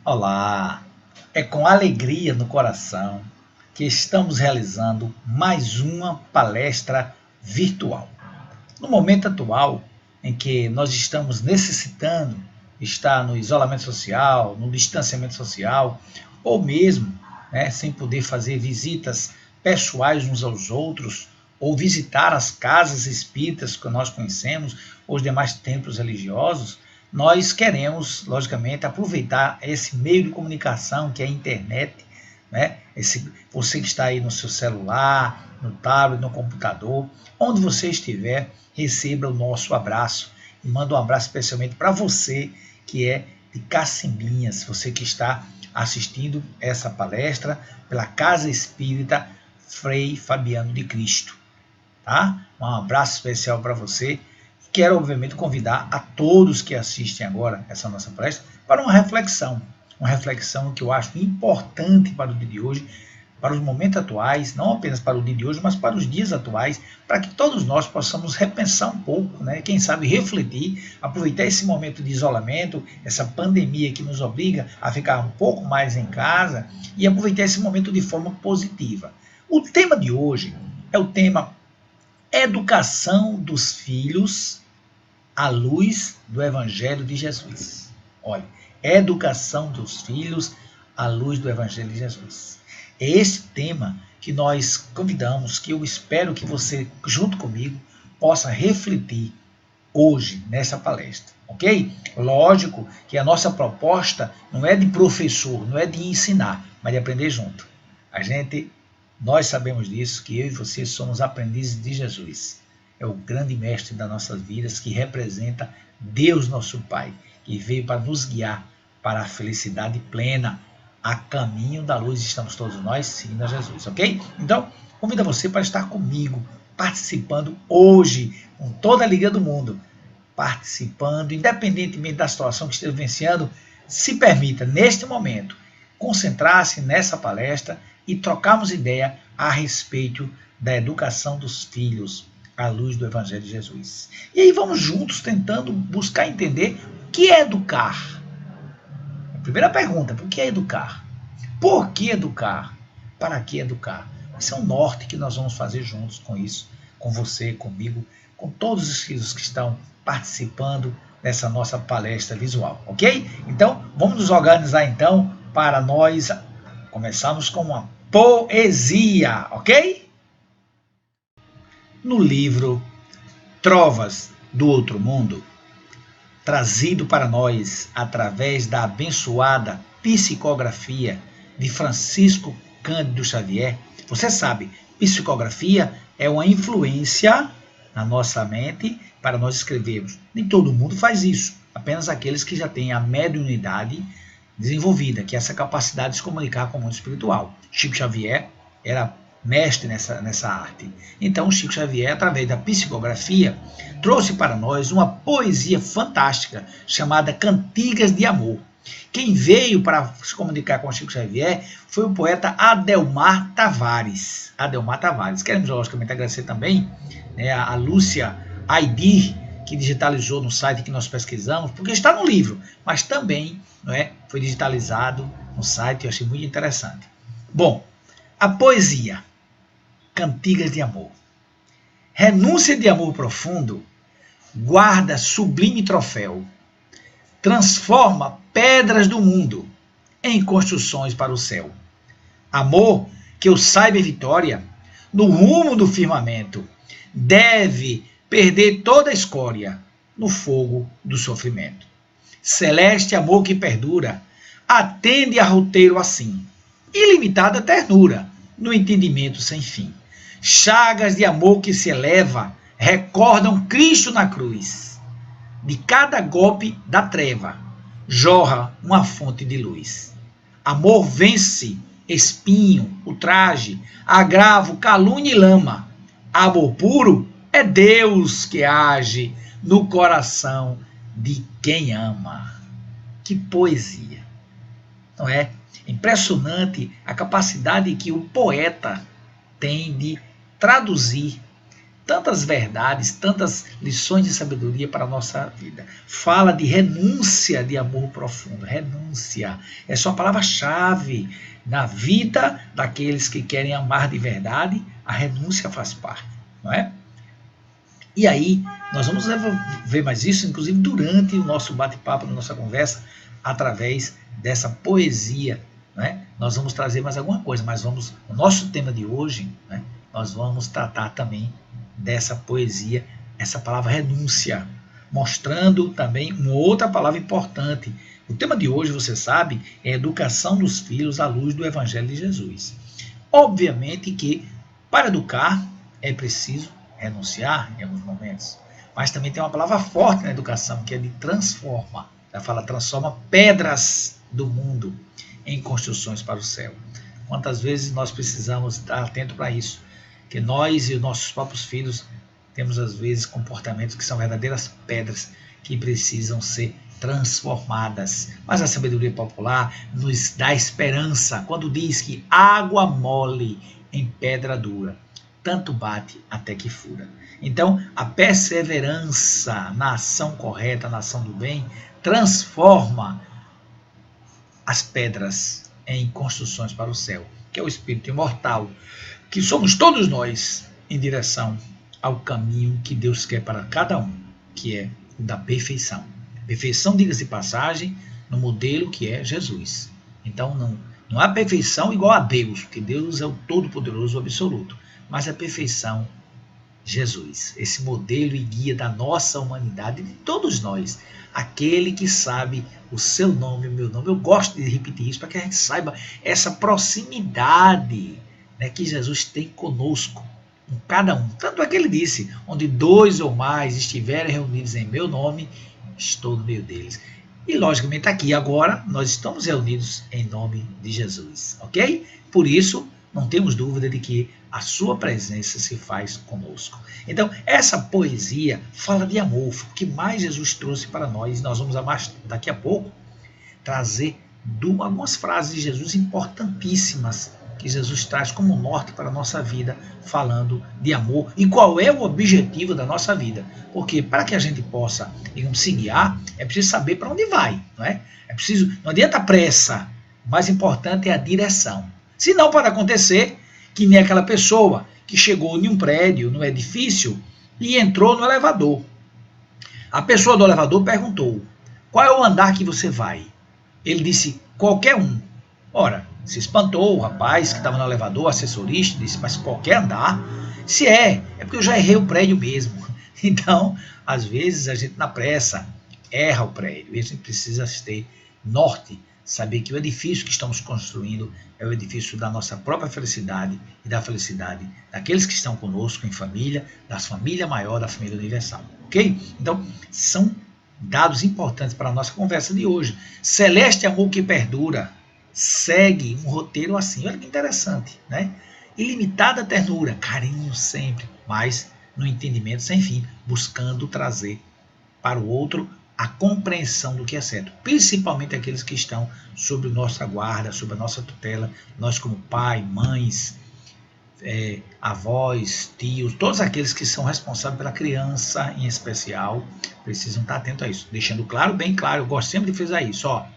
Olá! É com alegria no coração que estamos realizando mais uma palestra virtual. No momento atual, em que nós estamos necessitando estar no isolamento social, no distanciamento social, ou mesmo sem poder fazer visitas pessoais uns aos outros, ou visitar as casas espíritas que nós conhecemos, ou os demais templos religiosos, nós queremos, logicamente, aproveitar esse meio de comunicação que é a internet, você que está aí no seu celular, no tablet, no computador, onde você estiver, receba o nosso abraço e manda um abraço especialmente para você que é de Cacimbinhas, você que está assistindo essa palestra pela Casa Espírita Frei Fabiano de Cristo, tá? Um abraço especial para você. Quero, obviamente, convidar a todos que assistem agora essa nossa palestra para uma reflexão que eu acho importante para o dia de hoje, para os momentos atuais, não apenas para o dia de hoje, mas para os dias atuais, para que todos nós possamos repensar um pouco, quem sabe refletir, aproveitar esse momento de isolamento, essa pandemia que nos obriga a ficar um pouco mais em casa e aproveitar esse momento de forma positiva. O tema de hoje é o tema Educação dos Filhos à luz do Evangelho de Jesus. Olha, educação dos filhos à luz do Evangelho de Jesus. É esse tema que nós convidamos, que eu espero que você, junto comigo, possa refletir hoje nessa palestra, ok? Lógico que a nossa proposta não é de professor, não é de ensinar, mas de aprender junto. Nós sabemos disso, que eu e você somos aprendizes de Jesus. É o grande mestre das nossas vidas, que representa Deus nosso Pai, que veio para nos guiar para a felicidade plena. A caminho da luz estamos todos nós seguindo a Jesus, ok? Então, convido você para estar comigo, participando hoje, com toda a alegria do mundo, participando, independentemente da situação que esteja vivenciando, se permita, neste momento, concentrar-se nessa palestra e trocarmos ideia a respeito da educação dos filhos à luz do Evangelho de Jesus. E aí vamos juntos tentando buscar entender o que é educar. A primeira pergunta, por que é educar? Por que educar? Para que educar? Esse é o norte que nós vamos fazer juntos com isso, com você, comigo, com todos os filhos que estão participando dessa nossa palestra visual, ok? Então, vamos nos organizar então para nós começarmos com uma poesia, ok? No livro Trovas do Outro Mundo, trazido para nós através da abençoada psicografia de Francisco Cândido Xavier. Você sabe, psicografia é uma influência na nossa mente para nós escrevermos. Nem todo mundo faz isso, apenas aqueles que já têm a mediunidade desenvolvida, que é essa capacidade de se comunicar com o mundo espiritual. Chico Xavier era mestre nessa arte. Então, Chico Xavier, através da psicografia, trouxe para nós uma poesia fantástica chamada Cantigas de Amor. Quem veio para se comunicar com Chico Xavier foi o poeta Adelmar Tavares. Adelmar Tavares. Queremos, logicamente, agradecer também a Lúcia Aidir, que digitalizou no site que nós pesquisamos, porque está no livro, mas também foi digitalizado no site, eu achei muito interessante. Bom, a poesia Cantigas de Amor. Renúncia de amor profundo, guarda sublime troféu, transforma pedras do mundo em construções para o céu. Amor que eu saiba vitória, no rumo do firmamento, deve perder toda a escória no fogo do sofrimento. Celeste amor que perdura, atende a roteiro assim, ilimitada ternura, no entendimento sem fim. Chagas de amor que se eleva, recordam Cristo na cruz. De cada golpe da treva, jorra uma fonte de luz. Amor vence espinho, ultraje, agravo, calúnia e lama. Amor puro é Deus que age no coração de quem ama. Que poesia, não é? Impressionante a capacidade que o poeta tem de traduzir tantas verdades, tantas lições de sabedoria para a nossa vida. Fala de renúncia de amor profundo. Renúncia é só a palavra-chave na vida daqueles que querem amar de verdade. A renúncia faz parte, não é? E aí, nós vamos ver mais isso, inclusive durante o nosso bate-papo, na nossa conversa, através dessa poesia, né? Nós vamos trazer mais alguma coisa, mas o nosso tema de hoje, né? Nós vamos tratar também dessa poesia, essa palavra renúncia, mostrando também uma outra palavra importante. O tema de hoje, você sabe, é a educação dos filhos à luz do Evangelho de Jesus. Obviamente que para educar é preciso renunciar em alguns momentos, mas também tem uma palavra forte na educação, que é de transforma. Ela fala, transforma pedras do mundo em construções para o céu. Quantas vezes nós precisamos estar atento para isso, que nós e os nossos próprios filhos temos às vezes comportamentos que são verdadeiras pedras que precisam ser transformadas. Mas a sabedoria popular nos dá esperança quando diz que água mole em pedra dura, tanto bate até que fura. Então, a perseverança na ação correta, na ação do bem, transforma as pedras em construções para o céu, que é o espírito imortal, que somos todos nós em direção ao caminho que Deus quer para cada um, que é o da perfeição. Perfeição, diga-se de passagem, no modelo que é Jesus. Então, não há perfeição igual a Deus, porque Deus é o Todo-Poderoso, o Absoluto. Mas a perfeição, Jesus, esse modelo e guia da nossa humanidade, de todos nós, aquele que sabe o seu nome, o meu nome. Eu gosto de repetir isso para que a gente saiba essa proximidade, né, que Jesus tem conosco, com cada um. Tanto é que ele disse, onde 2 ou mais estiverem reunidos em meu nome, estou no meio deles. E logicamente aqui agora nós estamos reunidos em nome de Jesus, ok? Por isso, não temos dúvida de que a sua presença se faz conosco. Então, essa poesia fala de amor, o que mais Jesus trouxe para nós. Nós vamos daqui a pouco trazer algumas frases de Jesus importantíssimas que Jesus traz como norte para a nossa vida, falando de amor e qual é o objetivo da nossa vida. Porque para que a gente possa, digamos, se guiar, é preciso saber para onde vai, não é? Não adianta pressa, o mais importante é a direção. Se não, pode acontecer que nem aquela pessoa que chegou em um prédio, num edifício, e entrou no elevador. A pessoa do elevador perguntou, qual é o andar que você vai? Ele disse, qualquer um. Ora, se espantou o rapaz que estava no elevador, assessorista, disse, mas qualquer andar? Se é porque eu já errei o prédio mesmo. Então, às vezes a gente na pressa erra o prédio e a gente precisa ter norte, saber que o edifício que estamos construindo é o edifício da nossa própria felicidade e da felicidade daqueles que estão conosco em família, da família maior, da família universal, ok? Então, são dados importantes para a nossa conversa de hoje. Celeste amor que perdura, segue um roteiro assim, olha que interessante, né? Ilimitada ternura, carinho sempre, mas no entendimento sem fim, buscando trazer para o outro a compreensão do que é certo, principalmente aqueles que estão sob nossa guarda, sob a nossa tutela, nós como pai, mães, avós, tios, todos aqueles que são responsáveis pela criança em especial, precisam estar atentos a isso, deixando claro, bem claro, eu gosto sempre de frisar isso, ó,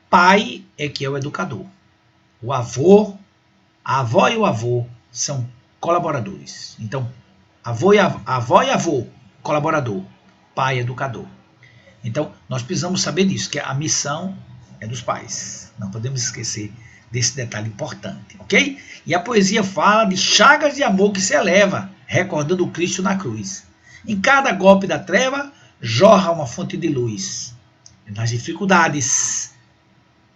pai é que é o educador, o avô, a avó e o avô são colaboradores, então, avó e avô, colaborador, pai, educador. Então, nós precisamos saber disso, que a missão é dos pais. Não podemos esquecer desse detalhe importante, ok? E a poesia fala de chagas de amor que se eleva, recordando o Cristo na cruz. Em cada golpe da treva, jorra uma fonte de luz. Nas dificuldades,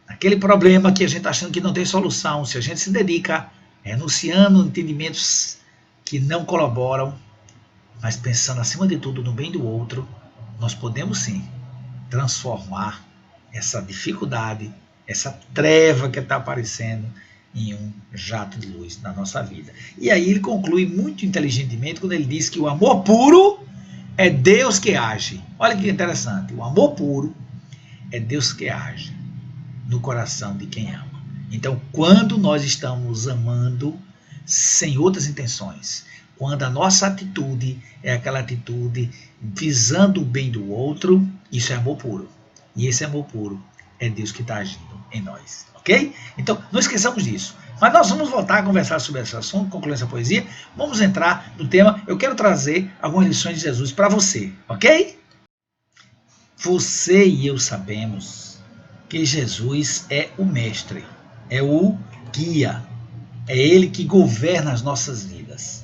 naquele problema que a gente está achando que não tem solução, se a gente se dedica, renunciando entendimentos que não colaboram, mas pensando acima de tudo no bem do outro, nós podemos sim transformar essa dificuldade, essa treva que está aparecendo em um jato de luz na nossa vida. E aí ele conclui muito inteligentemente quando ele diz que o amor puro é Deus que age. Olha que interessante, o amor puro é Deus que age no coração de quem ama. Então, quando nós estamos amando sem outras intenções, quando a nossa atitude é aquela atitude visando o bem do outro, isso é amor puro. E esse amor puro é Deus que está agindo em nós, ok? Então, não esqueçamos disso. Mas nós vamos voltar a conversar sobre esse assunto, concluindo essa poesia. Vamos entrar no tema. Eu quero trazer algumas lições de Jesus para você, ok? Você e eu sabemos que Jesus é o mestre, é o guia, é ele que governa as nossas vidas.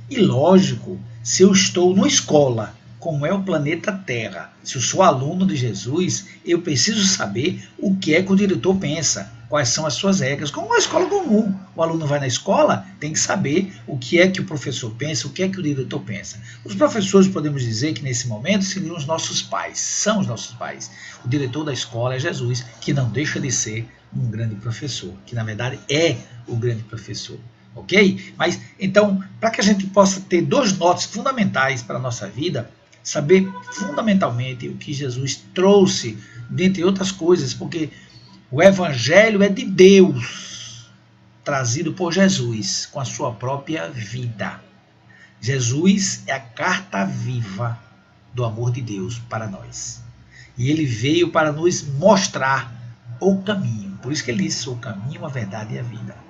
E lógico, se eu estou numa escola, como é o planeta Terra, se eu sou aluno de Jesus, eu preciso saber o que é que o diretor pensa, quais são as suas regras, como uma escola comum. O aluno vai na escola, tem que saber o que é que o professor pensa, o que é que o diretor pensa. Os professores, podemos dizer que nesse momento seriam os nossos pais, são os nossos pais. O diretor da escola é Jesus, que não deixa de ser um grande professor, que na verdade é o grande professor. Ok? Mas, então, para que a gente possa ter dois nortes fundamentais para a nossa vida, saber fundamentalmente o que Jesus trouxe, dentre outras coisas, porque o Evangelho é de Deus, trazido por Jesus, com a sua própria vida. Jesus é a carta viva do amor de Deus para nós. E ele veio para nos mostrar o caminho. Por isso que ele disse, o caminho, a verdade e a vida.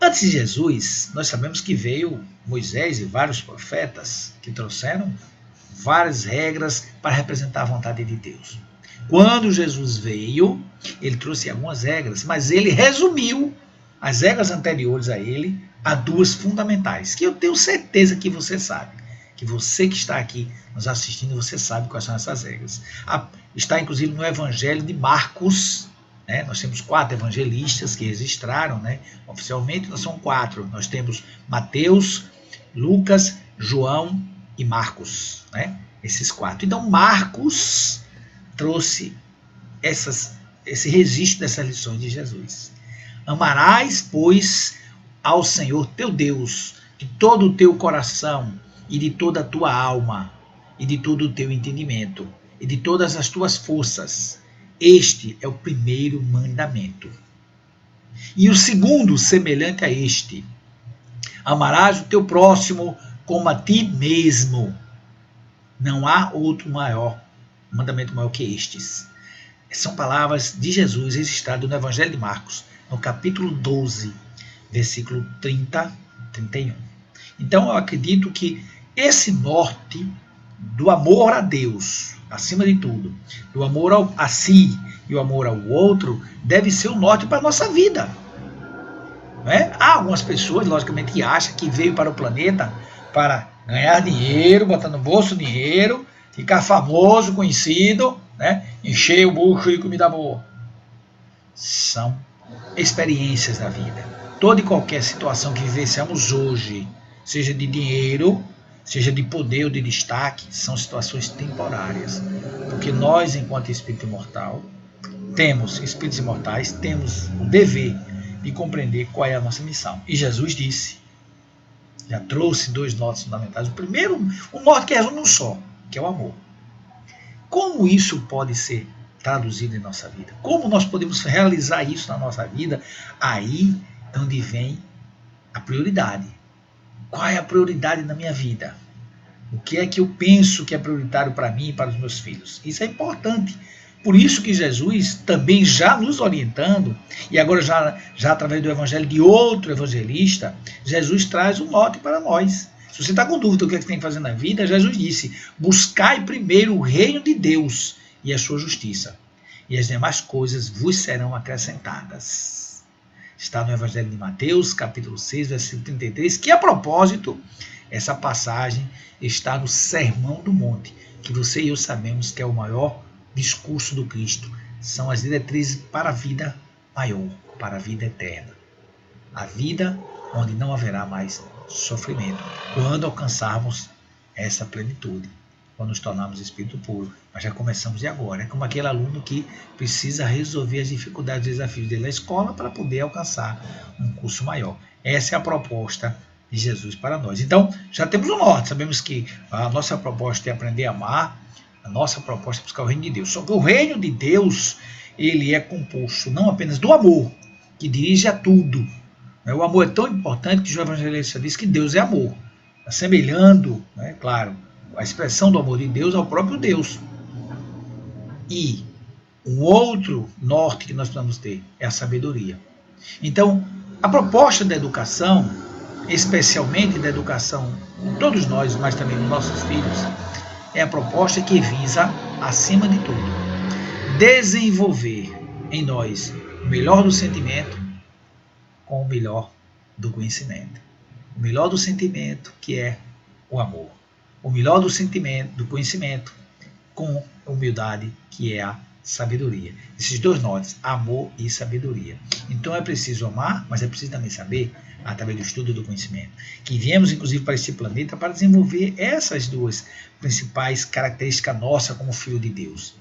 Antes de Jesus, nós sabemos que veio Moisés e vários profetas que trouxeram várias regras para representar a vontade de Deus. Quando Jesus veio, ele trouxe algumas regras, mas ele resumiu as regras anteriores a ele a duas fundamentais, que eu tenho certeza que você sabe, que você que está aqui nos assistindo, você sabe quais são essas regras. Está inclusive no Evangelho de Marcos. Nós temos 4 evangelistas que registraram, oficialmente nós somos 4. Nós temos Mateus, Lucas, João e Marcos. Esses 4. Então Marcos trouxe esse registro dessas lições de Jesus. Amarás, pois, ao Senhor teu Deus de todo o teu coração e de toda a tua alma e de todo o teu entendimento e de todas as tuas forças. Este é o primeiro mandamento. E o segundo, semelhante a este: amarás o teu próximo como a ti mesmo. Não há outro mandamento maior que estes. São palavras de Jesus registradas no Evangelho de Marcos, no capítulo 12, versículo 30, 31. Então eu acredito que esse norte do amor a Deus, acima de tudo, do amor a si e o amor ao outro, deve ser o norte para a nossa vida. Há algumas pessoas, logicamente, que acham que veio para o planeta para ganhar dinheiro, botar no bolso dinheiro, ficar famoso, conhecido, encher o bucho de comida boa. São experiências da vida. Toda e qualquer situação que vivenciamos hoje, seja de dinheiro, seja de poder ou de destaque, são situações temporárias. Porque nós, enquanto espírito imortal, espíritos imortais, temos o dever de compreender qual é a nossa missão. E Jesus disse, já trouxe 2 nortes fundamentais. O primeiro, um norte que resume um só, que é o amor. Como isso pode ser traduzido em nossa vida? Como nós podemos realizar isso na nossa vida? Aí é onde vem a prioridade. Qual é a prioridade na minha vida? O que é que eu penso que é prioritário para mim e para os meus filhos? Isso é importante. Por isso que Jesus, também já nos orientando, e agora já através do evangelho de outro evangelista, Jesus traz um norte para nós. Se você está com dúvida do que é que tem que fazer na vida, Jesus disse, buscai primeiro o reino de Deus e a sua justiça, e as demais coisas vos serão acrescentadas. Está no Evangelho de Mateus, capítulo 6, versículo 33, que a propósito, essa passagem está no Sermão do Monte, que você e eu sabemos que é o maior discurso do Cristo. São as diretrizes para a vida maior, para a vida eterna. A vida onde não haverá mais sofrimento, quando alcançarmos essa plenitude, quando nos tornarmos espírito puro. Mas já começamos de agora. É como aquele aluno que precisa resolver as dificuldades e desafios dele na escola para poder alcançar um curso maior. Essa é a proposta de Jesus para nós. Então, já temos o norte. Sabemos que a nossa proposta é aprender a amar, a nossa proposta é buscar o reino de Deus. Só que o reino de Deus, ele é composto não apenas do amor, que dirige a tudo, O amor é tão importante que o evangelista diz que Deus é amor, assemelhando, né, claro, a expressão do amor de Deus ao próprio Deus. E um outro norte que nós precisamos ter é a sabedoria. Então, a proposta da educação, especialmente da educação de todos nós, mas também dos nossos filhos, é a proposta que visa, acima de tudo, desenvolver em nós o melhor do sentimento com o melhor do conhecimento. O melhor do sentimento, que é o amor. O melhor do sentimento, do conhecimento, com humildade, que é a sabedoria. Esses dois nortes, amor e sabedoria. Então é preciso amar, mas é preciso também saber, através do estudo do conhecimento, que viemos inclusive para esse planeta para desenvolver essas duas principais características nossas como filho de Deus,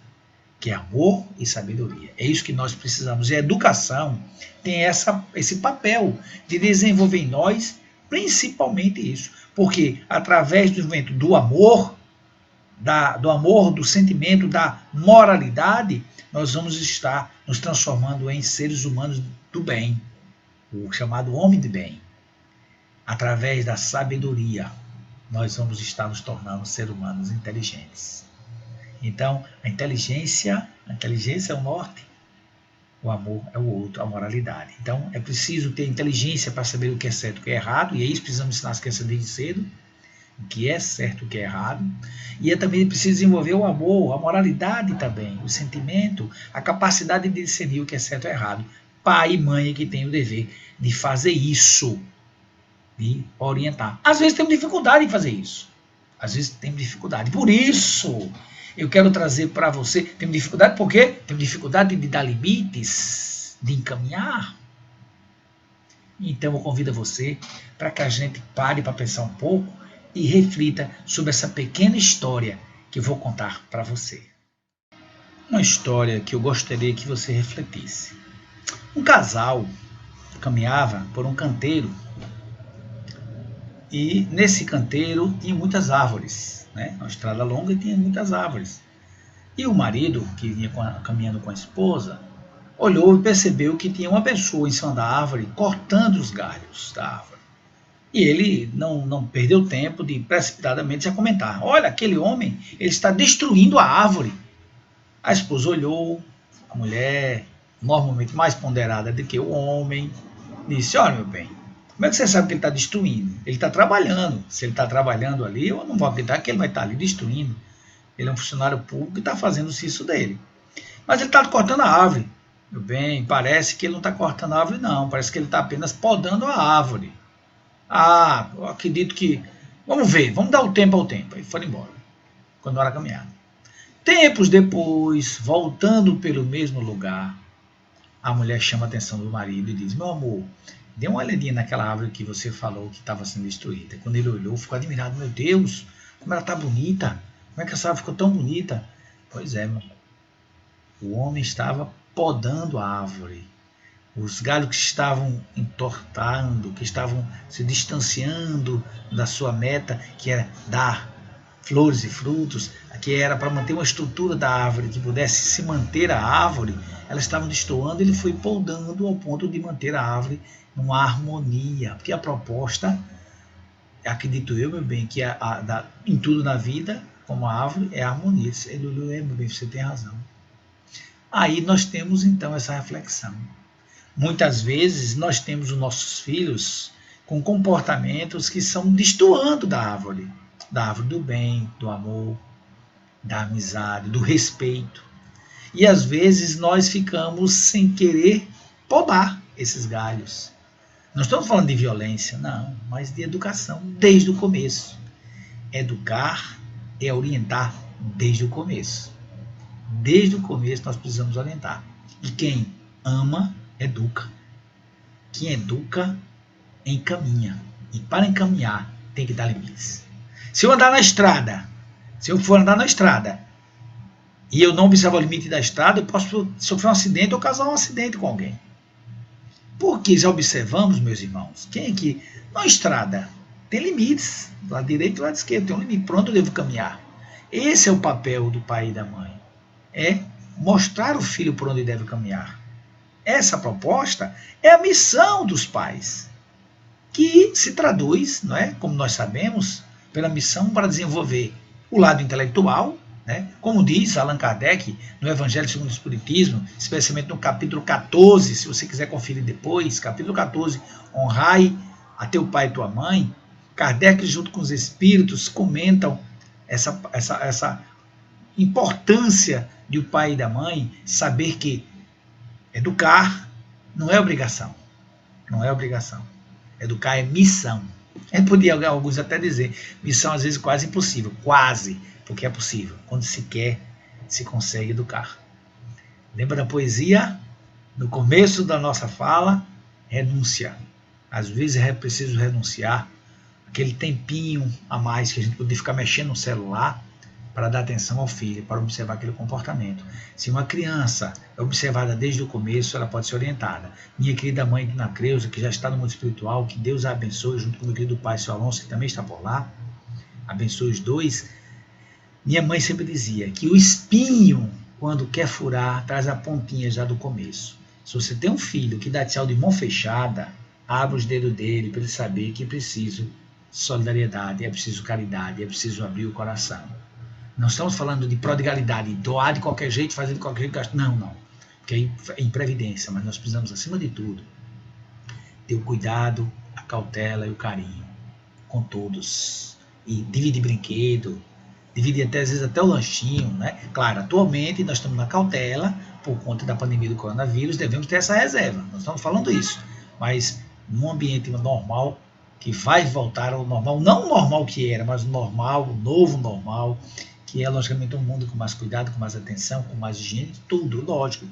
que é amor e sabedoria. É isso que nós precisamos. E a educação tem esse papel de desenvolver em nós principalmente isso. Porque através do desenvolvimento do amor, do sentimento, da moralidade, nós vamos estar nos transformando em seres humanos do bem, o chamado homem de bem. Através da sabedoria, nós vamos estar nos tornando seres humanos inteligentes. Então, a inteligência é o norte, o amor é o outro, a moralidade. Então, é preciso ter inteligência para saber o que é certo e o que é errado, e é isso que precisamos ensinar as crianças desde cedo, o que é certo e o que é errado. E é também preciso desenvolver o amor, a moralidade também, o sentimento, a capacidade de discernir o que é certo e errado. Pai e mãe é que tem o dever de fazer isso, de orientar. Às vezes temos dificuldade em fazer isso. Às vezes temos dificuldade. Por isso, eu quero trazer para você, temos dificuldade por quê? Temos dificuldade de dar limites, de encaminhar. Então eu convido você para que a gente pare para pensar um pouco e reflita sobre essa pequena história que eu vou contar para você. Uma história que eu gostaria que você refletisse. Um casal caminhava por um canteiro e nesse canteiro tinha muitas árvores, né? Uma estrada longa e tinha muitas árvores. E o marido, que vinha caminhando com a esposa, olhou e percebeu que tinha uma pessoa em cima da árvore cortando os galhos da árvore. E ele não perdeu tempo de precipitadamente já comentar: olha, aquele homem, ele está destruindo a árvore. A esposa olhou, a mulher, normalmente mais ponderada do que o homem, disse: olha, meu bem, como é que você sabe que ele está destruindo? Ele está trabalhando. Se ele está trabalhando ali, eu não vou acreditar que ele vai estar ali destruindo. Ele é um funcionário público e está fazendo o serviço dele. Mas ele está cortando a árvore. Meu bem, parece que ele não está cortando a árvore, não. Parece que ele está apenas podando a árvore. Ah, eu acredito que... Vamos ver, vamos dar o tempo ao tempo. Aí foram embora. Continuaram a caminhada. Tempos depois, voltando pelo mesmo lugar, a mulher chama a atenção do marido e diz: meu amor, dê uma olhadinha naquela árvore que você falou que estava sendo destruída. Quando ele olhou, ficou admirado: meu Deus, como ela está bonita. Como é que essa árvore ficou tão bonita? Pois é, meu amor. O homem estava podando a árvore. Os galhos que estavam entortando, que estavam se distanciando da sua meta, que era dar flores e frutos, que era para manter uma estrutura da árvore, que pudesse se manter a árvore, elas estavam destoando, ele foi podando ao ponto de manter a árvore numa harmonia. Porque a proposta, acredito eu, meu bem, que em tudo na vida, como a árvore, é a harmonia. Ele olhou: meu bem, você tem razão. Aí nós temos então essa reflexão. Muitas vezes nós temos os nossos filhos com comportamentos que são destoando da árvore do bem, do amor, da amizade, do respeito. E às vezes nós ficamos sem querer podar esses galhos. Não estamos falando de violência, não, mas de educação desde o começo. Educar é orientar desde o começo. Desde o começo nós precisamos orientar. E quem ama, educa. Quem educa, encaminha. E para encaminhar, tem que dar limites. Se eu for andar na estrada, e eu não observar o limite da estrada, eu posso sofrer um acidente ou causar um acidente com alguém. Porque já observamos, meus irmãos, quem é que... Na estrada, tem limites. Do lado direito e do lado esquerdo, tem um limite. Por onde eu devo caminhar? Esse é o papel do pai e da mãe. É mostrar o filho por onde deve caminhar. Essa proposta é a missão dos pais. que se traduz, não é, como nós sabemos, pela missão para desenvolver o lado intelectual, né, como diz Allan Kardec no Evangelho segundo o Espiritismo, especialmente no capítulo 14, se você quiser conferir depois, capítulo 14, honrai a teu pai e tua mãe. Kardec, junto com os espíritos, comentam essa importância de o pai e da mãe saber que educar não é obrigação. Não é obrigação. Educar é missão. Podia alguns até dizer, missão às vezes quase impossível. Quase, porque é possível. Quando se quer, se consegue educar. Lembra da poesia? No começo da nossa fala, renúncia. Às vezes é preciso renunciar. Aquele tempinho a mais que a gente podia ficar mexendo no celular para dar atenção ao filho, para observar aquele comportamento. Se uma criança é observada desde o começo, ela pode ser orientada. Minha querida mãe, Dona Creuza, que já está no mundo espiritual, que Deus a abençoe, junto com meu querido pai, seu Alonso, que também está por lá, abençoe os dois. Minha mãe sempre dizia que o espinho, quando quer furar, traz a pontinha já do começo. Se você tem um filho que dá tchau de mão fechada, abre os dedos dele para ele saber que é preciso solidariedade, é preciso caridade, é preciso abrir o coração. Não estamos falando de prodigalidade, doar de qualquer jeito, fazer de qualquer jeito. Não. Porque é imprevidência, mas nós precisamos, acima de tudo, ter o cuidado, a cautela e o carinho com todos. E dividir brinquedo, dividir até, às vezes até o lanchinho, né? Claro, atualmente nós estamos na cautela, por conta da pandemia do coronavírus, devemos ter essa reserva. Nós estamos falando isso. Mas num ambiente normal, que vai voltar ao normal, não o normal que era, mas o normal, o novo normal, que é logicamente um mundo com mais cuidado, com mais atenção, com mais higiene, tudo, lógico.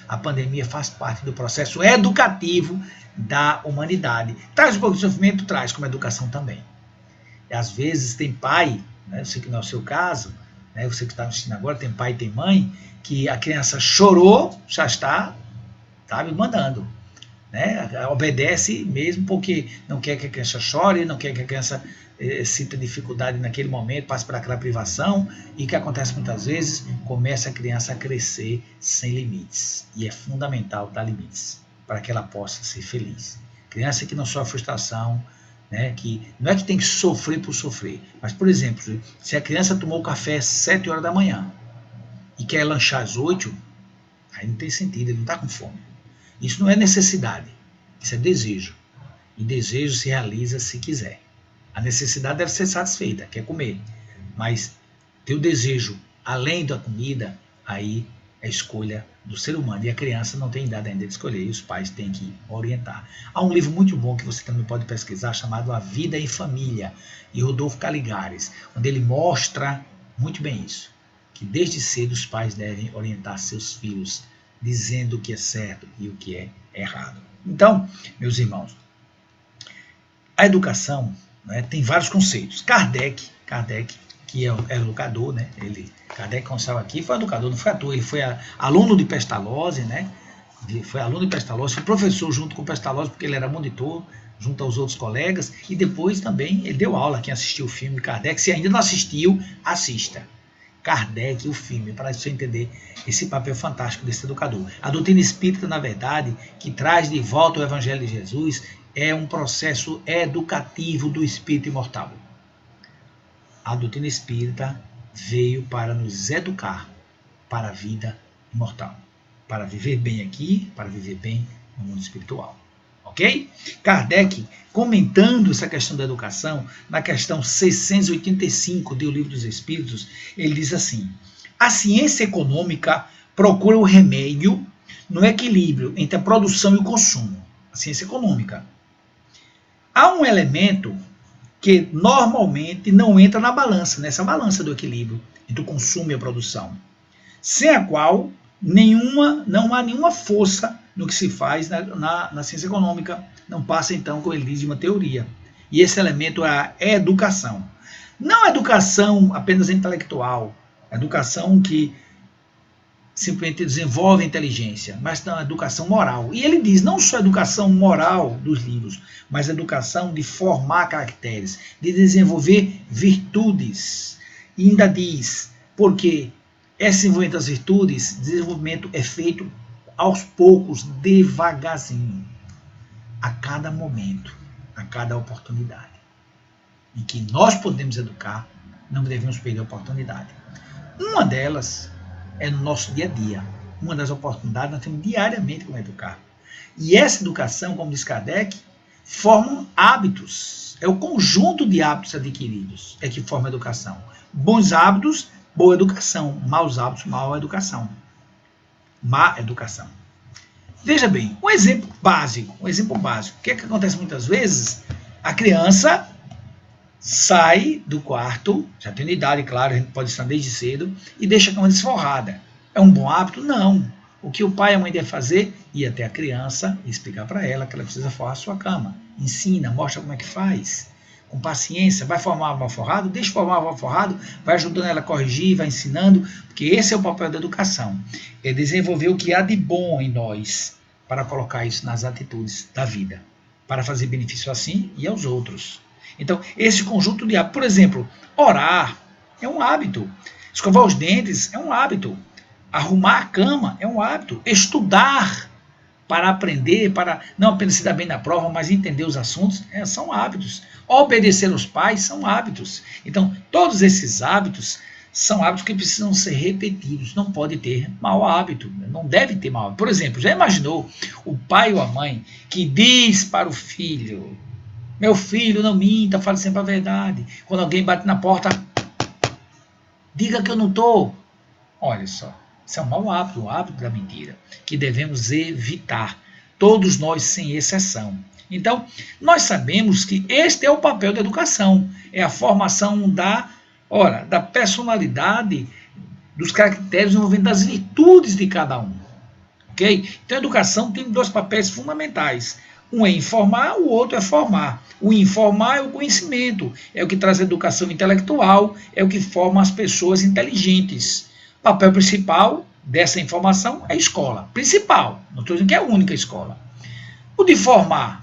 A pandemia faz parte do processo educativo da humanidade. Traz um pouco de sofrimento, traz, como educação também. E às vezes tem pai, né, eu sei que não é o seu caso, né, você que está assistindo agora, tem pai e tem mãe, que a criança chorou, já está, sabe, mandando. Né? Obedece mesmo porque não quer que a criança chore, não quer que a criança sinta dificuldade naquele momento, passe por aquela privação, e o que acontece muitas vezes, começa a criança a crescer sem limites, e é fundamental dar limites, para que ela possa ser feliz. Criança que não sofre frustração, né, que não é que tem que sofrer por sofrer, mas, por exemplo, se a criança tomou café às 7 horas da manhã, e quer lanchar às 8, aí não tem sentido, ele não está com fome. Isso não é necessidade, isso é desejo. E desejo se realiza se quiser. A necessidade deve ser satisfeita, quer comer. Mas ter o desejo além da comida, aí é escolha do ser humano. E a criança não tem idade ainda de escolher, e os pais têm que orientar. Há um livro muito bom que você também pode pesquisar, chamado A Vida em Família, de Rodolfo Caligares, onde ele mostra muito bem isso. Que desde cedo os pais devem orientar seus filhos, dizendo o que é certo e o que é errado. Então, meus irmãos, a educação, né, tem vários conceitos. Kardec, que é educador, né? Kardec, como estava aqui, foi educador, não foi à toa, ele foi aluno de Pestalozzi, né? Ele foi aluno de Pestalozzi, foi professor junto com Pestalozzi, porque ele era monitor, junto aos outros colegas, e depois também ele deu aula. Quem assistiu o filme Kardec, se ainda não assistiu, assista. Kardec, o filme, para você entender esse papel fantástico desse educador. A doutrina espírita, na verdade, que traz de volta o Evangelho de Jesus, é um processo educativo do espírito imortal. A doutrina espírita veio para nos educar para a vida imortal, para viver bem aqui, para viver bem no mundo espiritual. Ok? Kardec, comentando essa questão da educação, na questão 685 do Livro dos Espíritos, ele diz assim: a ciência econômica procura o remédio no equilíbrio entre a produção e o consumo. A ciência econômica. Há um elemento que normalmente não entra na balança, nessa balança do equilíbrio entre o consumo e a produção, sem a qual não há nenhuma força no que se faz na ciência econômica. Não passa, então, como ele diz, de uma teoria. E esse elemento é a educação. Não a educação apenas intelectual, a educação que simplesmente desenvolve a inteligência, mas a educação moral. E ele diz, não só a educação moral dos livros, mas a educação de formar caracteres, de desenvolver virtudes. E ainda diz, porque esse desenvolvimento das virtudes, desenvolvimento é feito aos poucos, devagarzinho, a cada momento. a cada oportunidade. Em que nós podemos educar, não devemos perder a oportunidade. Uma delas é no nosso dia a dia. Uma das oportunidades nós temos diariamente como educar. E essa educação, como diz Kardec, formam hábitos. É o conjunto de hábitos adquiridos é que forma a educação. Bons hábitos, boa educação. Maus hábitos, má educação. Má educação. Veja bem, um exemplo básico. O que é que acontece muitas vezes? A criança sai do quarto, já tem idade, claro, a gente pode estar desde cedo, e deixa a cama desforrada. É um bom hábito? Não. O que o pai e a mãe devem fazer? Ir até a criança e explicar para ela que ela precisa forrar a sua cama. Ensina, mostra como é que faz. Com paciência, vai formar mal forrado? Deixa formar mal forrado, vai ajudando ela a corrigir, vai ensinando, porque esse é o papel da educação. É desenvolver o que há de bom em nós, para colocar isso nas atitudes da vida, para fazer benefício a si e aos outros. Então, esse conjunto de hábitos, por exemplo, orar é um hábito, escovar os dentes é um hábito, arrumar a cama é um hábito, estudar para aprender, para não apenas se dar bem na prova, mas entender os assuntos, são hábitos. Obedecer aos pais são hábitos. Então, todos esses hábitos são hábitos que precisam ser repetidos, não pode ter mau hábito, não deve ter mau hábito. Por exemplo, já imaginou o pai ou a mãe que diz para o filho: meu filho, não minta, fale sempre a verdade. Quando alguém bate na porta, diga que eu não estou. Olha só, isso é um mau hábito, o hábito da mentira, que devemos evitar, todos nós sem exceção. Então, nós sabemos que este é o papel da educação, é a formação da personalidade, dos caracteres, envolvendo das virtudes de cada um. Ok? Então, a educação tem dois papéis fundamentais. Um é informar, o outro é formar. O informar é o conhecimento, é o que traz a educação intelectual, é o que forma as pessoas inteligentes. O papel principal dessa informação é a escola. Principal, não estou dizendo que é a única escola. O de formar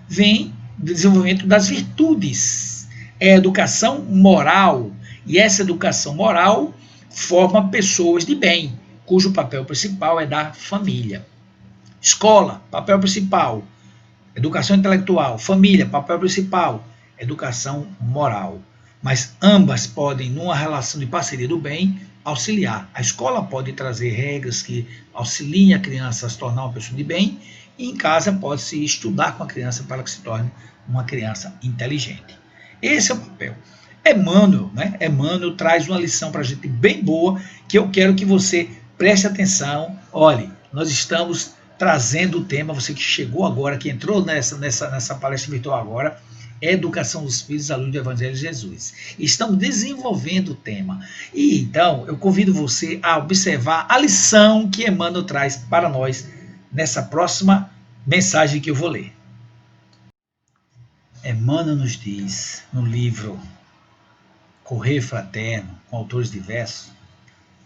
vem do desenvolvimento das virtudes. É a educação moral. E essa educação moral forma pessoas de bem, cujo papel principal é da família. Escola, papel principal. Educação intelectual. Família, papel principal. Educação moral. Mas ambas podem, numa relação de parceria do bem, auxiliar. A escola pode trazer regras que auxiliem a criança a se tornar uma pessoa de bem, e em casa pode-se estudar com a criança para que se torne uma criança inteligente. Esse é o papel. Emmanuel traz uma lição para a gente bem boa, que eu quero que você preste atenção. Olhe, nós estamos trazendo o tema, você que chegou agora, que entrou nessa palestra virtual agora, Educação dos Filhos à Luz do Evangelho de Jesus. Estamos desenvolvendo o tema. E então, eu convido você a observar a lição que Emmanuel traz para nós nessa próxima mensagem que eu vou ler. Emmanuel nos diz, no livro Correio Fraterno, com autores diversos,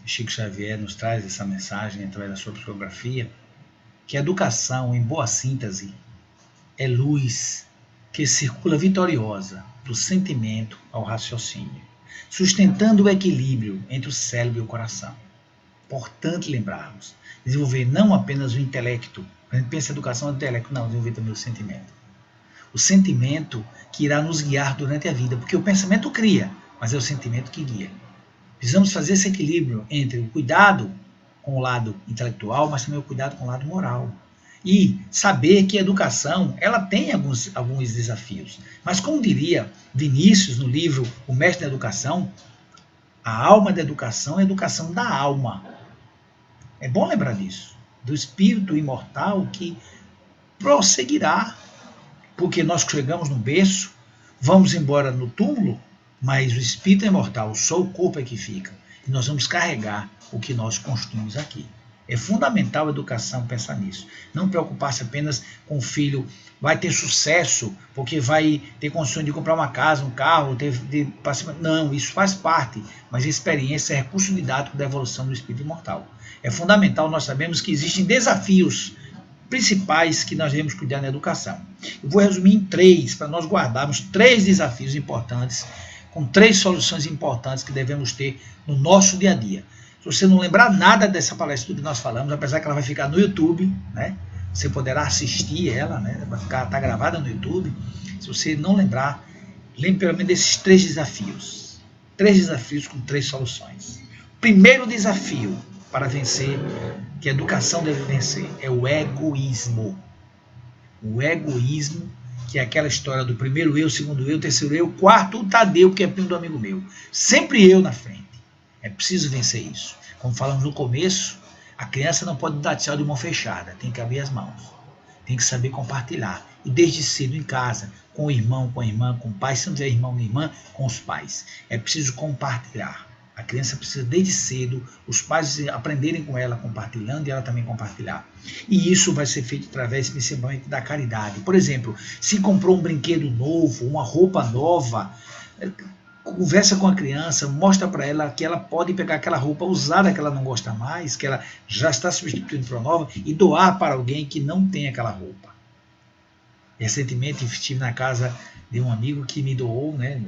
Chico Xavier nos traz essa mensagem através da sua psicografia, que a educação, em boa síntese, é luz que circula vitoriosa do sentimento ao raciocínio, sustentando o equilíbrio entre o cérebro e o coração. Importante lembrarmos, desenvolver não apenas o intelecto, a gente pensa em educação do intelecto, não, desenvolver também o sentimento. O sentimento que irá nos guiar durante a vida, porque o pensamento cria, mas é o sentimento que guia. Precisamos fazer esse equilíbrio entre o cuidado com o lado intelectual, mas também o cuidado com o lado moral. E saber que a educação, ela tem alguns desafios. Mas como diria Vinícius no livro O Mestre da Educação, a alma da educação é a educação da alma. É bom lembrar disso. Do espírito imortal que prosseguirá. Porque nós chegamos no berço, vamos embora no túmulo, mas o espírito é imortal, só o corpo é que fica. E nós vamos carregar o que nós construímos aqui. É fundamental a educação pensar nisso. Não preocupar-se apenas com o filho vai ter sucesso, porque vai ter condições de comprar uma casa, um carro, não, isso faz parte, mas a experiência é recurso didático da evolução do espírito imortal. É fundamental, nós sabemos que existem desafios principais que nós devemos cuidar na educação. Eu vou resumir em 3, para nós guardarmos 3 desafios importantes, com 3 soluções importantes que devemos ter no nosso dia a dia. Se você não lembrar nada dessa palestra que nós falamos, apesar que ela vai ficar no YouTube, né? você poderá assistir ela, né? Vai ficar, tá gravada no YouTube. Se você não lembrar, lembre pelo menos desses 3 desafios. 3 desafios com 3 soluções. Primeiro desafio para vencer, que a educação deve vencer, é o egoísmo. O egoísmo, que é aquela história do primeiro eu, segundo eu, terceiro eu, quarto o Tadeu, que é primo do amigo meu. Sempre eu na frente. É preciso vencer isso. Como falamos no começo, a criança não pode dar tchau de mão fechada, tem que abrir as mãos. Tem que saber compartilhar. E desde cedo em casa, com o irmão, com a irmã, com o pai, se não tiver irmão nem irmã, com os pais. É preciso compartilhar. A criança precisa, desde cedo, os pais aprenderem com ela, compartilhando, e ela também compartilhar. E isso vai ser feito através, principalmente, da caridade. Por exemplo, se comprou um brinquedo novo, uma roupa nova, conversa com a criança, mostra para ela que ela pode pegar aquela roupa usada que ela não gosta mais, que ela já está substituindo por uma nova, e doar para alguém que não tem aquela roupa. Recentemente estive na casa de um amigo que me doou, né?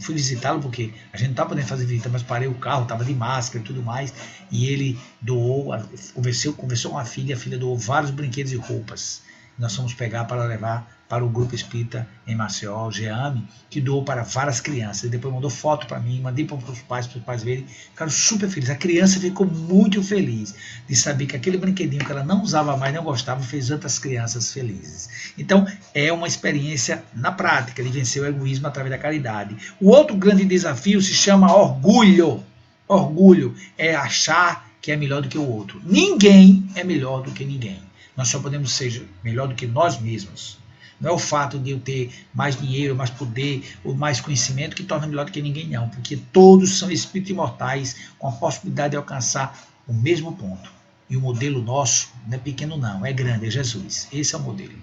Fui visitá-lo porque a gente não estava podendo fazer visita, mas parei o carro, estava de máscara e tudo mais, e ele doou, conversou com a filha doou vários brinquedos e roupas. Nós fomos pegar para levar para o grupo espírita em Maceió, o GEAME, que doou para várias crianças. E depois mandou foto para mim, mandei para os pais verem. Ficaram super felizes. A criança ficou muito feliz de saber que aquele brinquedinho que ela não usava mais, não gostava, fez outras crianças felizes. Então, é uma experiência na prática de vencer o egoísmo através da caridade. O outro grande desafio se chama orgulho. Orgulho é achar que é melhor do que o outro. Ninguém é melhor do que ninguém. Nós só podemos ser melhor do que nós mesmos. Não é o fato de eu ter mais dinheiro, mais poder, ou mais conhecimento que torna melhor do que ninguém, não. Porque todos são espíritos imortais com a possibilidade de alcançar o mesmo ponto. E o modelo nosso não é pequeno, não. É grande, é Jesus. Esse é o modelo.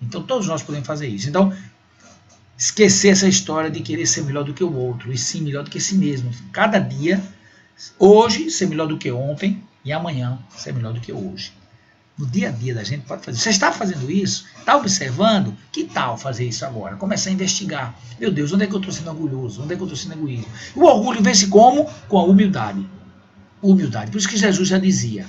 Então todos nós podemos fazer isso. Então, esquecer essa história de querer ser melhor do que o outro, e sim melhor do que si mesmo. Cada dia, hoje, ser melhor do que ontem, e amanhã ser melhor do que hoje. No dia a dia da gente pode fazer. Você está fazendo isso? Está observando? Que tal fazer isso agora? Começar a investigar. Meu Deus, onde é que eu estou sendo orgulhoso? Onde é que eu estou sendo egoísta? O orgulho vence como? Com a humildade. Humildade. Por isso que Jesus já dizia,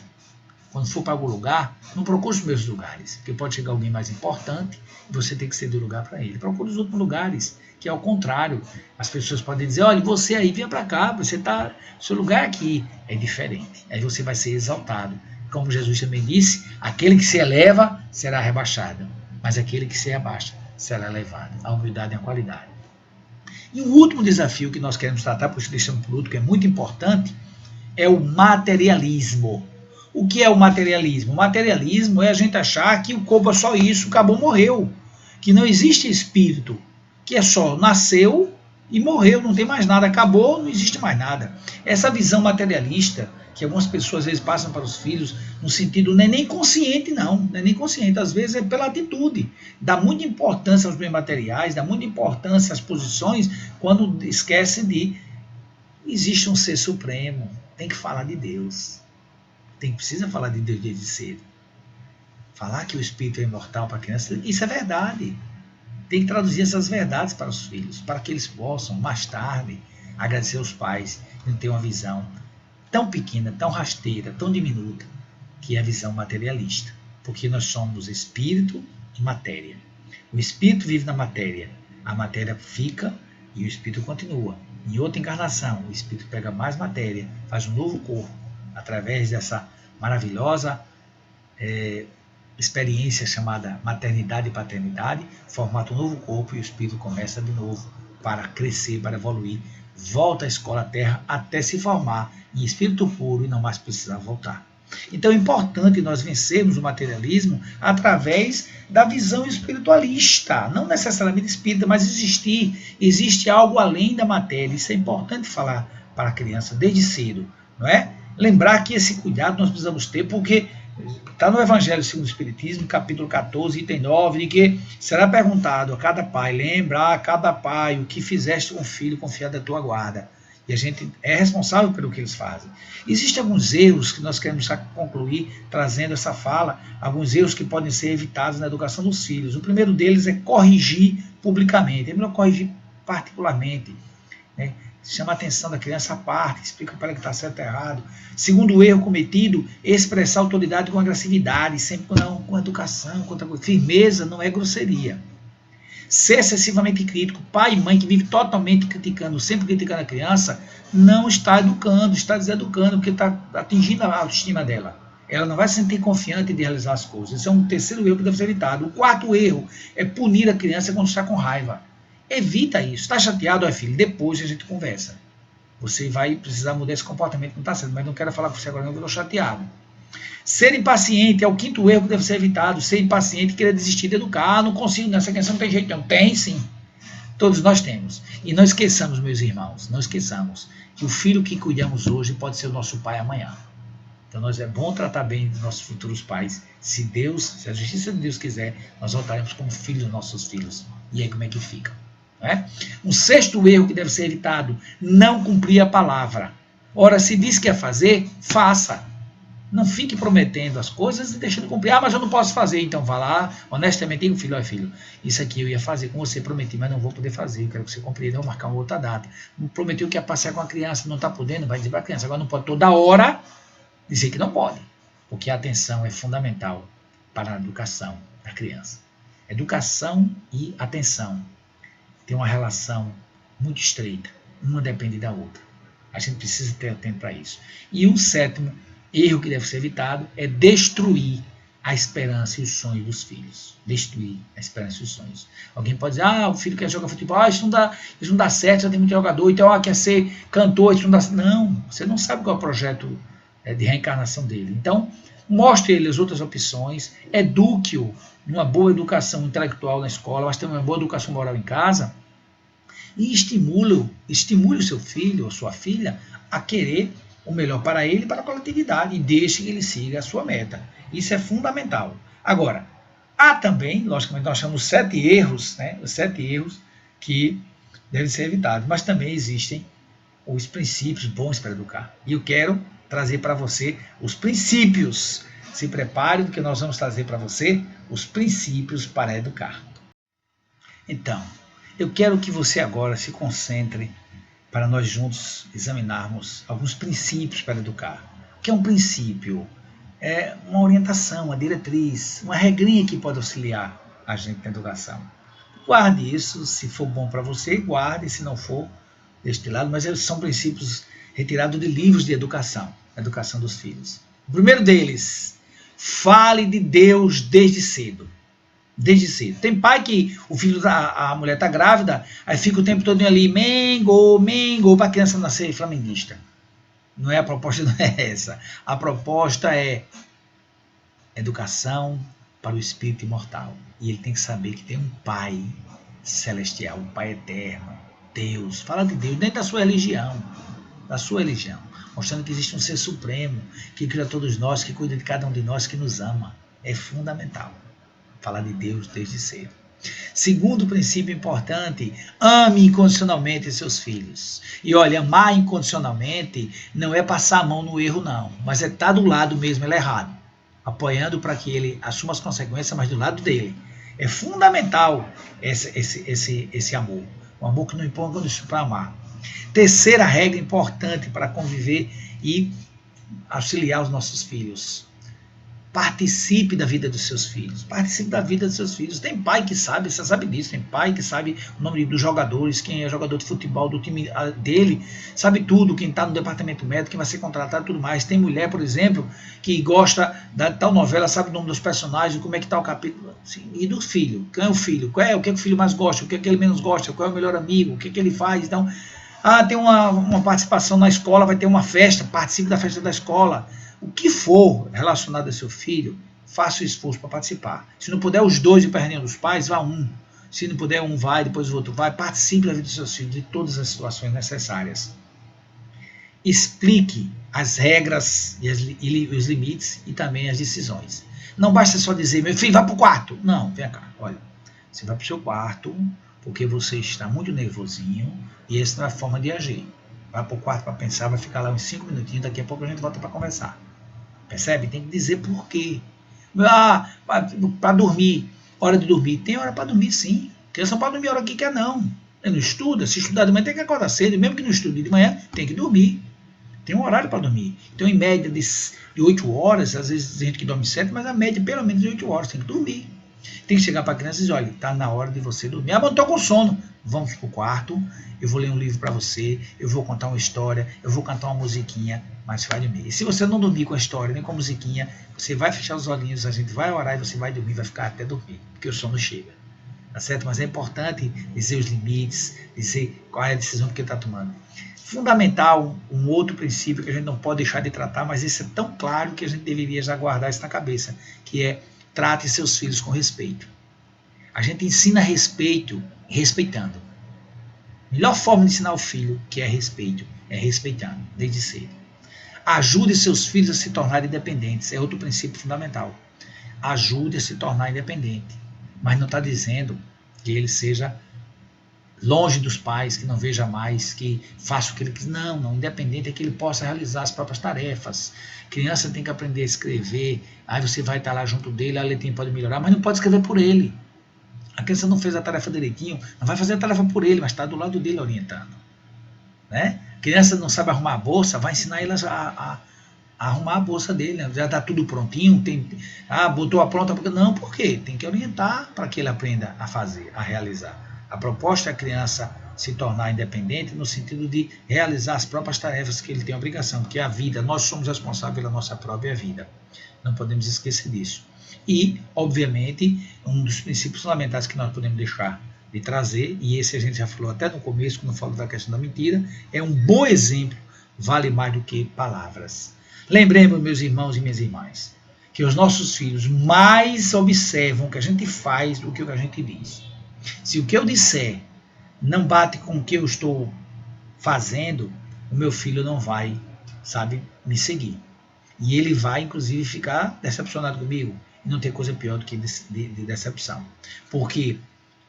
quando for para algum lugar, não procure os meus lugares, porque pode chegar alguém mais importante e você tem que ceder o lugar para ele. Procure os outros lugares, que é ao contrário. As pessoas podem dizer, olha, você aí, vem para cá, você está, seu lugar aqui é diferente. Aí você vai ser exaltado. Como Jesus também disse, aquele que se eleva será rebaixado, mas aquele que se abaixa será elevado. A humildade é a qualidade. E o último desafio que nós queremos tratar, por isso deixamos por último, que é muito importante, é o materialismo. O que é o materialismo? O materialismo é a gente achar que o corpo é só isso, acabou, morreu. Que não existe espírito, que é só nasceu e morreu, não tem mais nada, acabou, não existe mais nada. Essa visão materialista que algumas pessoas às vezes passam para os filhos, no sentido, não é nem consciente não é nem consciente, às vezes é pela atitude, dá muita importância aos bens materiais, dá muita importância às posições, quando esquece de, existe um ser supremo, tem que falar de Deus, precisa falar de Deus desde cedo, falar que o espírito é imortal para a criança, isso é verdade, tem que traduzir essas verdades para os filhos, para que eles possam, mais tarde, agradecer aos pais, de ter uma visão tão pequena, tão rasteira, tão diminuta, que é a visão materialista. Porque nós somos espírito e matéria. O espírito vive na matéria, a matéria fica e o espírito continua. Em outra encarnação, o espírito pega mais matéria, faz um novo corpo, através dessa maravilhosa experiência chamada maternidade e paternidade, formata um novo corpo e o espírito começa de novo para crescer, para evoluir, volta à escola terra até se formar em espírito puro e não mais precisar voltar. Então é importante nós vencermos o materialismo através da visão espiritualista, não necessariamente espírita, mas existe algo além da matéria. Isso é importante falar para a criança desde cedo, não é? Lembrar que esse cuidado nós precisamos ter, porque está no Evangelho segundo o Espiritismo, capítulo 14, item 9, de que será perguntado a cada pai, lembra a cada pai o que fizeste com o filho confiado à tua guarda. E a gente é responsável pelo que eles fazem. Existem alguns erros que nós queremos concluir trazendo essa fala, alguns erros que podem ser evitados na educação dos filhos. O primeiro deles é corrigir publicamente, é melhor corrigir particularmente, né? chama a atenção da criança à parte, explica para ela que está certo e errado. Segundo erro cometido, expressar autoridade com agressividade, sempre com educação, com firmeza, não é grosseria. Ser excessivamente crítico, pai e mãe que vive totalmente criticando, sempre criticando a criança, não está educando, está deseducando, porque está atingindo a autoestima dela. Ela não vai se sentir confiante de realizar as coisas. Esse é um terceiro erro que deve ser evitado. O quarto erro é punir a criança quando está com raiva. Evita isso. Está chateado, filho? Depois a gente conversa. Você vai precisar mudar esse comportamento, não está certo, mas não quero falar com você agora, não, eu estou chateado. Ser impaciente é o quinto erro que deve ser evitado. Ser impaciente e querer desistir de educar. Ah, não consigo, nessa criança não tem jeito, não. Tem sim. Todos nós temos. E não esqueçamos, meus irmãos, não esqueçamos que o filho que cuidamos hoje pode ser o nosso pai amanhã. Então nós é bom tratar bem dos nossos futuros pais. Se a justiça de Deus quiser, nós voltaremos como filhos dos nossos filhos. E aí como é que fica? Não é? Um sexto erro que deve ser evitado, não cumprir a palavra. Ora, se diz que ia fazer, faça. Não fique prometendo as coisas e deixando cumprir. Ah, mas eu não posso fazer. Então vá lá, honestamente, diga, filho, olha filho, isso aqui eu ia fazer com você, prometi, mas não vou poder fazer. Eu quero que você compreenda, eu vou marcar uma outra data. Prometeu que ia passear com a criança, não está podendo, vai dizer para a criança. Agora não pode toda hora dizer que não pode. Porque a atenção é fundamental para a educação da criança. Educação e atenção têm uma relação muito estreita. Uma depende da outra. A gente precisa ter tempo para isso. E um sétimo erro que deve ser evitado é destruir a esperança e os sonhos dos filhos. Destruir a esperança e os sonhos. Alguém pode dizer, o filho quer jogar futebol, isso não dá certo, já tem muito jogador, então quer ser cantor, isso não dá certo. Não, você não sabe qual é o projeto de reencarnação dele. Então, mostre ele as outras opções, eduque-o numa boa educação intelectual na escola, mas também uma boa educação moral em casa, e estimule o seu filho ou sua filha a querer o melhor para ele e para a coletividade, e deixe que ele siga a sua meta. Isso é fundamental. Agora, há também, logicamente, nós chamamos 7 erros, né? Os 7 erros que devem ser evitados, mas também existem os princípios bons para educar. E eu quero trazer para você os princípios. Se prepare, porque nós vamos trazer para você os princípios para educar. Então, eu quero que você agora se concentre para nós juntos examinarmos alguns princípios para educar. O que é um princípio? É uma orientação, uma diretriz, uma regrinha que pode auxiliar a gente na educação. Guarde isso, se for bom para você, guarde, se não for, deixe de lado, mas eles são princípios retirados de livros de educação, a educação dos filhos. O primeiro deles, fale de Deus desde cedo. Desde cedo. Tem pai que o filho, a mulher está grávida, aí fica o tempo todo ali, mengo, para a criança nascer flamenguista. Não é, a proposta não é essa. A proposta é educação para o espírito imortal. E ele tem que saber que tem um pai celestial, um pai eterno, Deus. Fala de Deus dentro da sua religião, mostrando que existe um ser supremo, que cria todos nós, que cuida de cada um de nós, que nos ama. É fundamental falar de Deus desde cedo. Segundo princípio importante, ame incondicionalmente seus filhos. E olha, amar incondicionalmente não é passar a mão no erro não, mas é estar do lado mesmo, ele é errado, apoiando para que ele assuma as consequências, mas do lado dele. É fundamental esse amor, um amor que não impõe condições para amar. Terceira regra importante para conviver e auxiliar os nossos filhos. Participe da vida dos seus filhos. Participe da vida dos seus filhos. Tem pai que sabe, você sabe disso. Tem pai que sabe o nome dos jogadores, quem é jogador de futebol do time dele, sabe tudo, quem está no departamento médico, quem vai ser contratado e tudo mais. Tem mulher, por exemplo, que gosta da tal novela, sabe o nome dos personagens, como é que está o capítulo. Sim, e do filho. Quem é o filho? O que é que o filho mais gosta? O que é que ele menos gosta? Qual é o melhor amigo? O que é que ele faz? Então, tem uma participação na escola, vai ter uma festa, participe da festa da escola. O que for relacionado a seu filho, faça o esforço para participar. Se não puder os dois ir para a reunião dos pais, vá um. Se não puder, um vai, depois o outro vai. Participe da vida dos seus filhos, de todas as situações necessárias. Explique as regras e os limites e também as decisões. Não basta só dizer, meu filho, vai para o quarto. Não, vem cá, olha. Você vai para o seu quarto porque você está muito nervosinho e essa não é a forma de agir. Vai para o quarto para pensar, vai ficar lá uns 5 minutinhos, daqui a pouco a gente volta para conversar. Percebe? Tem que dizer por quê. Para dormir. Hora de dormir. Tem hora para dormir, sim. Criança não pode dormir a hora que quer, não. Ele não estuda, se estudar de manhã tem que acordar cedo, mesmo que não estude de manhã, tem que dormir. Tem um horário para dormir. Então, em média de 8 horas, às vezes tem gente que dorme 7, mas a média pelo menos de 8 horas, tem que dormir. Tem que chegar para a criança e dizer, olha, está na hora de você dormir. Ah, mas eu estou com sono. Vamos para o quarto, eu vou ler um livro para você, eu vou contar uma história, eu vou cantar uma musiquinha, mas vai dormir. E se você não dormir com a história, nem com a musiquinha, você vai fechar os olhinhos, a gente vai orar e você vai dormir, vai ficar até dormir, porque o sono chega. Tá certo? Mas é importante dizer os limites, dizer qual é a decisão que ele está tomando. Fundamental, um outro princípio que a gente não pode deixar de tratar, mas isso é tão claro que a gente deveria já guardar isso na cabeça, que é trate seus filhos com respeito. A gente ensina respeito respeitando. A melhor forma de ensinar o filho que é respeito, é respeitando, desde cedo. Ajude seus filhos a se tornarem independentes, é outro princípio fundamental. Ajude a se tornar independente, mas não está dizendo que ele seja longe dos pais, que não veja mais, que faça o que ele quiser. Não, independente é que ele possa realizar as próprias tarefas. Criança tem que aprender a escrever, aí você vai estar lá junto dele, a letrinha pode melhorar, mas não pode escrever por ele. A criança não fez a tarefa direitinho, não vai fazer a tarefa por ele, mas está do lado dele orientando. Né? A criança não sabe arrumar a bolsa, vai ensinar ele a arrumar a bolsa dele, né? Já está tudo prontinho, botou a pronta, não, por quê? Tem que orientar para que ele aprenda a fazer, a realizar. A proposta é a criança se tornar independente no sentido de realizar as próprias tarefas que ele tem a obrigação, porque a vida, nós somos responsáveis pela nossa própria vida. Não podemos esquecer disso. E, obviamente, um dos princípios fundamentais que nós podemos deixar de trazer, e esse a gente já falou até no começo, quando falou da questão da mentira, é um bom exemplo, vale mais do que palavras. Lembremos, meus irmãos e minhas irmãs, que os nossos filhos mais observam o que a gente faz do que o que a gente diz. Se o que eu disser não bate com o que eu estou fazendo, o meu filho não vai, me seguir. E ele vai, inclusive, ficar decepcionado comigo. E não tem coisa pior do que de decepção. Porque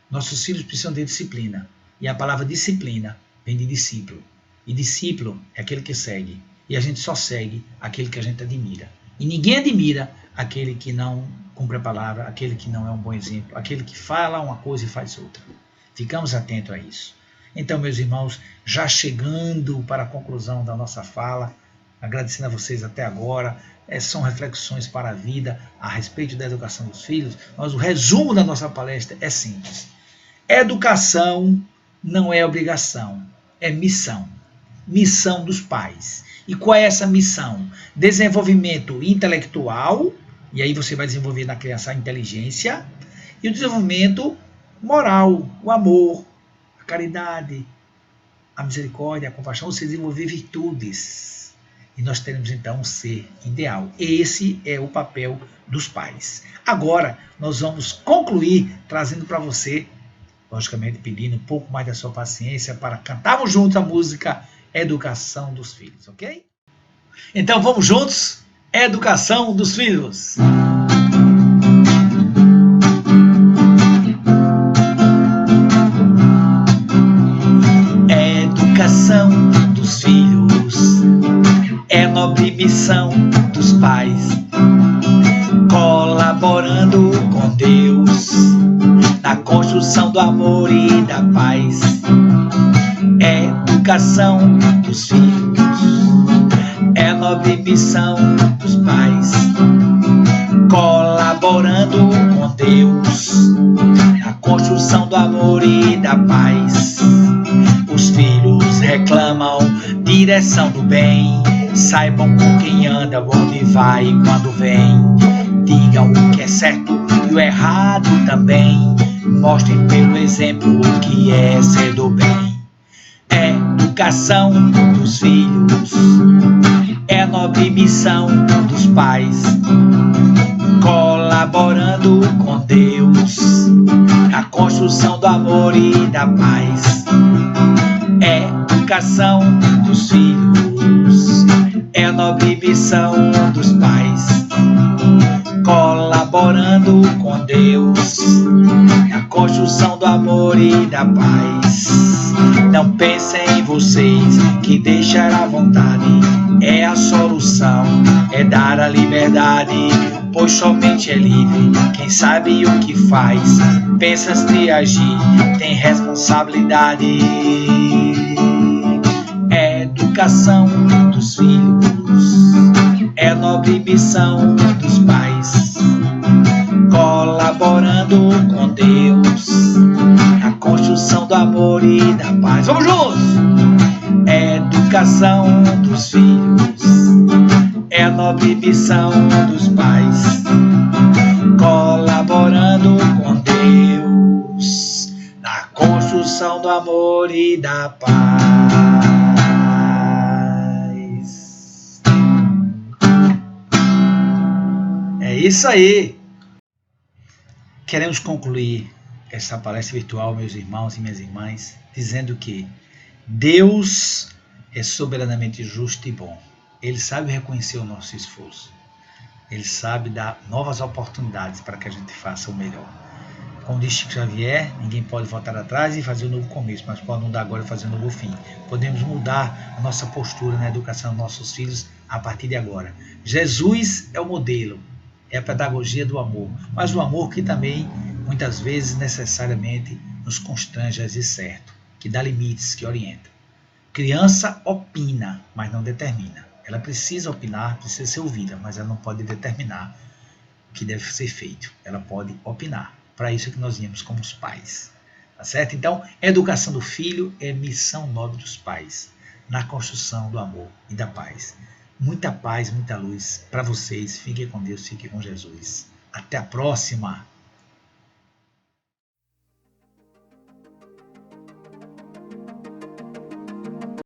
nossos filhos precisam de disciplina. E a palavra disciplina vem de discípulo. E discípulo é aquele que segue. E a gente só segue aquele que a gente admira. E ninguém admira aquele que não cumpre a palavra, aquele que não é um bom exemplo, aquele que fala uma coisa e faz outra. Ficamos atentos a isso. Então, meus irmãos, já chegando para a conclusão da nossa fala, agradecendo a vocês até agora, são reflexões para a vida a respeito da educação dos filhos, mas o resumo da nossa palestra é simples. Educação não é obrigação, é missão. Missão dos pais. E qual é essa missão? Desenvolvimento intelectual, e aí você vai desenvolver na criança a inteligência, e o desenvolvimento moral, o amor, a caridade, a misericórdia, a compaixão, você desenvolver virtudes. E nós teremos então um ser ideal. Esse é o papel dos pais. Agora, nós vamos concluir trazendo para você, logicamente pedindo um pouco mais da sua paciência para cantarmos juntos a música Educação dos Filhos, ok? Então vamos juntos, Educação dos Filhos. Educação dos filhos é nobre missão dos pais, colaborando com Deus na construção do amor e da paz. Educação dos filhos é nobre missão dos pais, colaborando com Deus na construção do amor e da paz. Os filhos reclamam direção do bem, saibam com quem anda, onde vai e quando vem. Digam o que é certo e o errado também, mostrem pelo exemplo o que é ser do bem. Educação dos filhos é nobre missão dos pais, colaborando com Deus na construção do amor e da paz. Educação dos filhos é nobre missão dos pais, colaborando com Deus na construção do amor e da paz. Não pensem em vocês que deixar à vontade é a solução, é dar a liberdade pois somente é livre quem sabe o que faz. Pensas de agir, tem responsabilidade. Educação dos filhos é nobre missão dos pais, colaborando com Deus na construção do amor e da paz. Vamos juntos! Educação dos filhos é nobre missão dos pais, colaborando com Deus na construção do amor e da paz. É isso aí! Queremos concluir essa palestra virtual, meus irmãos e minhas irmãs, dizendo que Deus é soberanamente justo e bom. Ele sabe reconhecer o nosso esforço. Ele sabe dar novas oportunidades para que a gente faça o melhor. Como diz Chico Xavier, ninguém pode voltar atrás e fazer um novo começo, mas pode mudar agora e fazer um novo fim. Podemos mudar a nossa postura na educação dos nossos filhos a partir de agora. Jesus é o modelo, é a pedagogia do amor, mas o amor que também, muitas vezes, necessariamente nos constrange a agir certo, que dá limites, que orienta. Criança opina, mas não determina. Ela precisa opinar, precisa ser ouvida, mas ela não pode determinar o que deve ser feito. Ela pode opinar. Para isso é que nós viemos como os pais. Tá certo? Então, a educação do filho é missão nobre dos pais, na construção do amor e da paz. Muita paz, muita luz para vocês. Fiquem com Deus, fiquem com Jesus. Até a próxima!